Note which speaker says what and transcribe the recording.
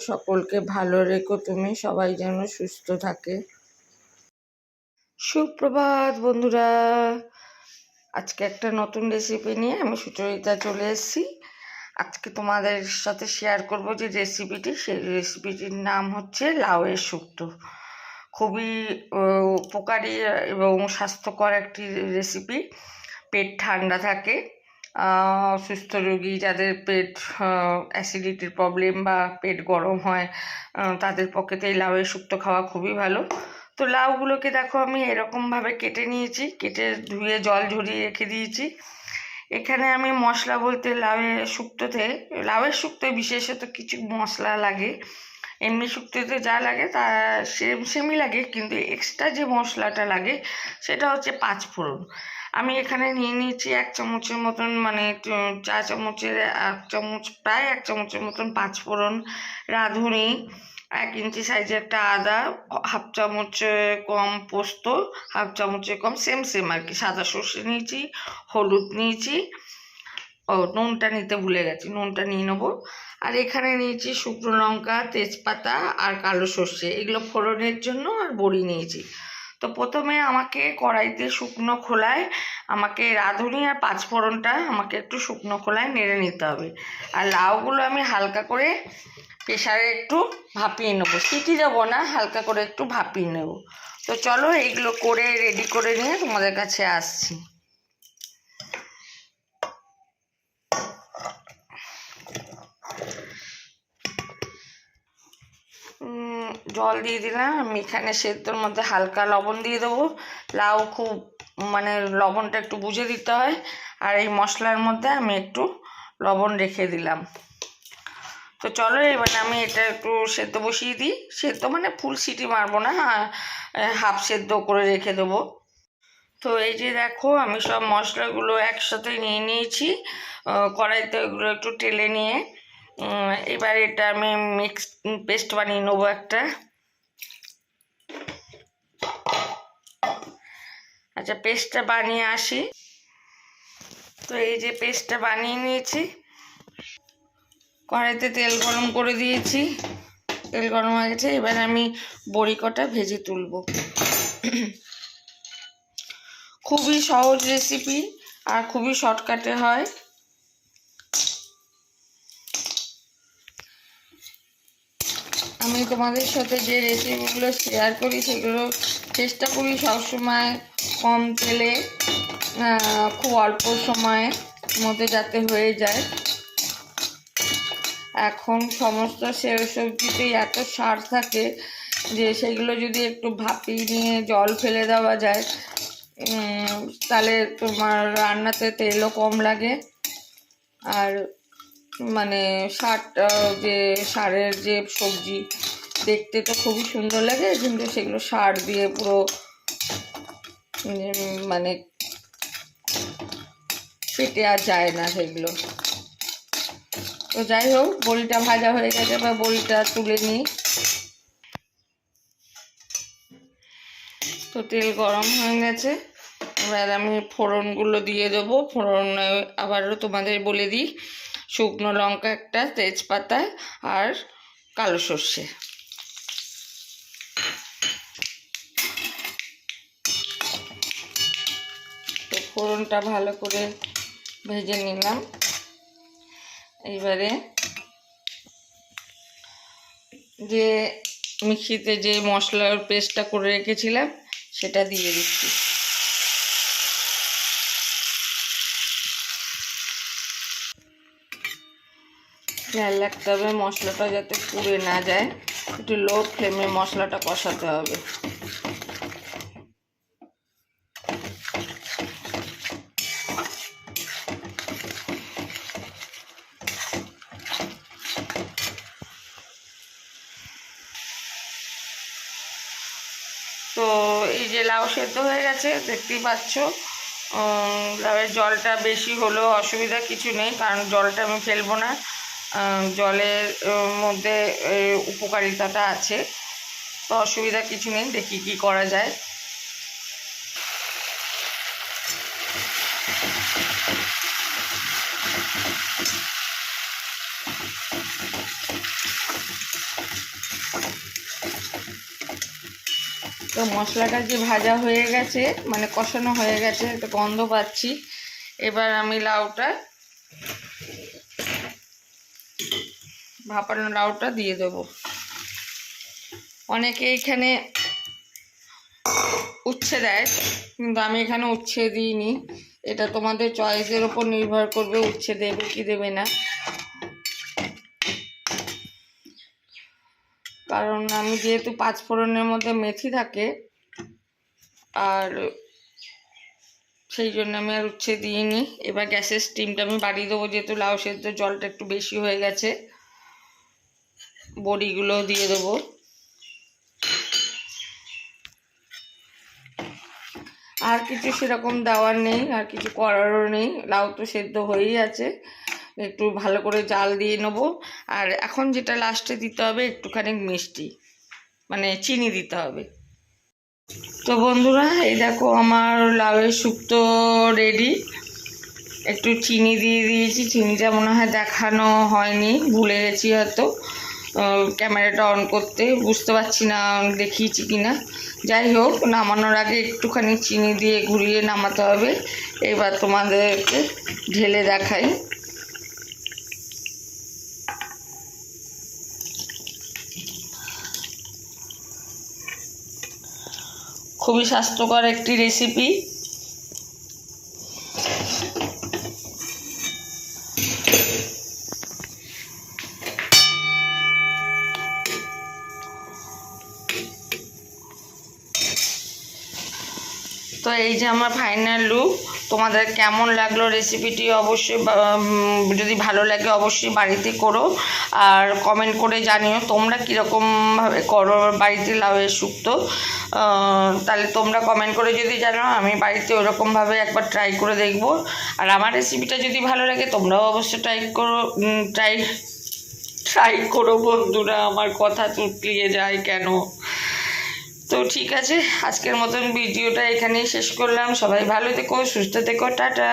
Speaker 1: সকলকে ভালো রেখো, তুমি সবাই যেন সুস্থ থাকে। সুপ্রভাত বন্ধুরা, আজকে একটা নতুন রেসিপি নিয়ে আমি সুচরিতা চলে এসেছি। আজকে তোমাদের সাথে শেয়ার করব যে রেসিপিটি, সেই রেসিপিটির নাম হচ্ছে লাউয়ের শুক্তো। খুবই উপকারী এবং স্বাস্থ্যকর একটি রেসিপি। পেট ঠান্ডা থাকে, সুস্থ রোগী যাদের পেট অ্যাসিডিটির প্রবলেম বা পেট গরম হয় তাদের পক্ষে এই লাউয়ের শুক্তো খাওয়া খুবই ভালো। তো লাউগুলোকে দেখো আমি এরকমভাবে কেটে নিয়েছি, কেটে ধুয়ে জল ঝরিয়ে রেখে দিয়েছি। এখানে আমি মশলা বলতে লাউয়ের শুক্তোয় বিশেষত কিছু মশলা লাগে। এমনি শুক্তোতে যা লাগে তা সেমই লাগে, কিন্তু এক্সট্রা যে মশলাটা লাগে সেটা হচ্ছে পাঁচফোড়ন। আমি এখানে নিয়ে নিয়েছি 1 চামচের মতন, মানে চা চামচের 1 চামচ, প্রায় 1 চামচের মতন পাঁচফোড়ন, রাঁধুনি, 1 ইঞ্চি সাইজের একটা আদা, 1/2 চামচ কম পোস্ত, 1/2 চামচের কম সেম আর কি সাদা সর্ষে নিয়েছি, হলুদ নিয়েছি, নুনটা নিতে ভুলে গেছি, নুনটা নিয়ে নেবো। আর এখানে নিয়েছি শুকনো লঙ্কা, তেজপাতা আর কালো সর্ষে, এগুলো ফোড়নের জন্য, আর বড়ি নিয়েছি। তো প্রথমে আমাকে কড়াইতে শুকনো খোলায় আমাকে রাঁধুনি আর পাঁচফোড়নটা আমাকে একটু শুকনো খোলায় নেড়ে নিতে হবে। আর লাউগুলো আমি হালকা করে প্রেসারে একটু ভাপিয়ে নেবো, সিটি দেবো না, হালকা করে একটু ভাপিয়ে নেব। তো চলো এইগুলো করে রেডি করে নিয়ে তোমাদের কাছে আসছি। জল দিয়ে দিলাম আমি এখানে, সেদ্ধর মধ্যে হালকা লবণ দিয়ে দেবো। লাউ খুব মানে লবণটা একটু বুঝে দিতে হয়, আর এই মশলার মধ্যে আমি একটু লবণ রেখে দিলাম। তো চলো এবার আমি এটা একটু সেদ্ধ বসিয়ে দিই। সেদ্ধ মানে ফুল সিটি মারবো না, হাফ সেদ্ধ করে রেখে দেবো। তো এই যে দেখো আমি সব মশলাগুলো একসাথে নিয়ে নিয়েছি, কড়াইতে ওগুলো একটু টেলে নিয়ে এবার এটা আমি মিক্স পেস্ট বানিয়ে নেবো একটা। আচ্ছা, পেস্টটা বানিয়ে আসি। তো এই যে পেস্টটা বানিয়ে নিয়েছি, কড়াইতে তেল গরম করে দিয়েছি, তেল গরম হয়ে গেছে। এবার আমি বড়ি কটা ভেজে তুলব। খুবই সহজ রেসিপি আর খুবই শর্টকাটে হয়। আমি তোমাদের সাথে যে রেসিপিগুলো শেয়ার করি সেগুলো চেষ্টা করি সবসময় কম তেলে, খুব অল্প সময়ের মধ্যে যাতে হয়ে যায়। এখন সমস্ত সবজিতেই এত সার থাকে যে সেগুলো যদি একটু ভাপিয়ে নিয়ে জল ফেলে দেওয়া যায় তাহলে তোমার রান্নাতে তেলও কম লাগে, আর মানে সারের যে সবজি দেখতে তো খুবই সুন্দর লাগে, কিন্তু সেগুলো সার দিয়ে পুরো মানে পেটে আর যায় না সেগুলো। তো যাই হোক, বড়িটা ভাজা হয়ে গেছে, বা বড়িটা তুলে নিই। তো তেল গরম হয়ে গেছে, এবার আমি ফোড়নগুলো দিয়ে দেবো। ফোড়ন আবারও তোমাদের বলে দিই, শুকনো লঙ্কা একটা, তেজপাতা আর কালো সর্ষে। তো ফোড়নটা ভালো করে ভেজে নিলাম। এইবারে যে মিক্সিতে যে মশলার পেস্টটা করে রেখেছিলাম সেটা দিয়ে দিচ্ছি। খেয়াল রাখতে হবে মশলাটা যাতে পুড়ে না যায়, একটু লো ফ্লেমে মশলাটা কষাতে হবে। তো এই যে লাউ সেদ্ধ হয়ে গেছে, দেখতেই পাচ্ছ। লাউয়ের জলটা বেশি হলেও অসুবিধা কিছু নেই, কারণ জলটা আমি ফেলবো না, জলের মধ্যে উপকারিতাটা আছে, তো অসুবিধা কিছু নেই। দেখি কি করা যায়। তো মশলাটা যে ভাজা হয়ে গেছে, মানে কষানো হয়ে গেছে, একটা গন্ধ পাচ্ছি। এবার আমি লাউটা, ভাপানো লাউটা দিয়ে দেবো। অনেকে এখানে উচ্ছে দেয়, কিন্তু আমি এখানে উচ্ছে দিইনি। এটা তোমাদের চয়েসের ওপর নির্ভর করবে উচ্ছে দেবে কি দেবে না। কারণ আমি যেহেতু পাঁচফোড়নের মধ্যে মেথি থাকে, আর সেই জন্য আমি আর উচ্ছে দিইনি। এবার গ্যাসের স্টিমটা আমি বাড়িয়ে দেবো, যেহেতু লাউ সেদ্ধ জলটা একটু বেশি হয়ে গেছে। বড়িগুলো দিয়ে দেবো। আর কিছু সেরকম দেওয়ার নেই, আর কিছু করারও নেই। লাউ তো সেদ্ধ হয়েই আছে, একটু ভালো করে জাল দিয়ে নেবো। আর এখন যেটা লাস্টে দিতে হবে একটুখানি মিষ্টি, মানে চিনি দিতে হবে। তো বন্ধুরা, এই দেখো আমার লাউয়ের শুক্তো রেডি। একটু চিনি দিয়ে দিয়েছি, চিনিটা মনে হয় দেখানো হয়নি, ভুলে গেছি হয়তো ক্যামেরাটা অন করতে, বুঝতে পারছি না দেখিয়েছি কি না। যাই হোক, নামানোর আগে একটুখানি চিনি দিয়ে ঘুরিয়ে নামাতে হবে। এবার তোমাদেরকে ঢেলে দেখাই। খুবই স্বাস্থ্যকর একটি রেসিপি। তো এই যে আমার ফাইনাল লুক। তোমাদের কেমন লাগলো রেসিপিটি অবশ্যই, যদি ভালো লাগে অবশ্যই বাড়িতে করো, আর কমেন্ট করে জানিও তোমরা কীরকমভাবে করো বাড়িতে লাউয়ের শুক্তো। তাহলে তোমরা কমেন্ট করে যদি জানো, আমি বাড়িতে ওরকমভাবে একবার ট্রাই করে দেখব। আর আমার রেসিপিটা যদি ভালো লাগে তোমরাও অবশ্যই ট্রাই করো বন্ধুরা। আমার কথা চুটলিয়ে যায় কেন। তো ঠিক আছে, আজকের মতন ভিডিওটা এখানেই শেষ করলাম। সবাই ভালো থেকো, সুস্থ থেকো, টাটা।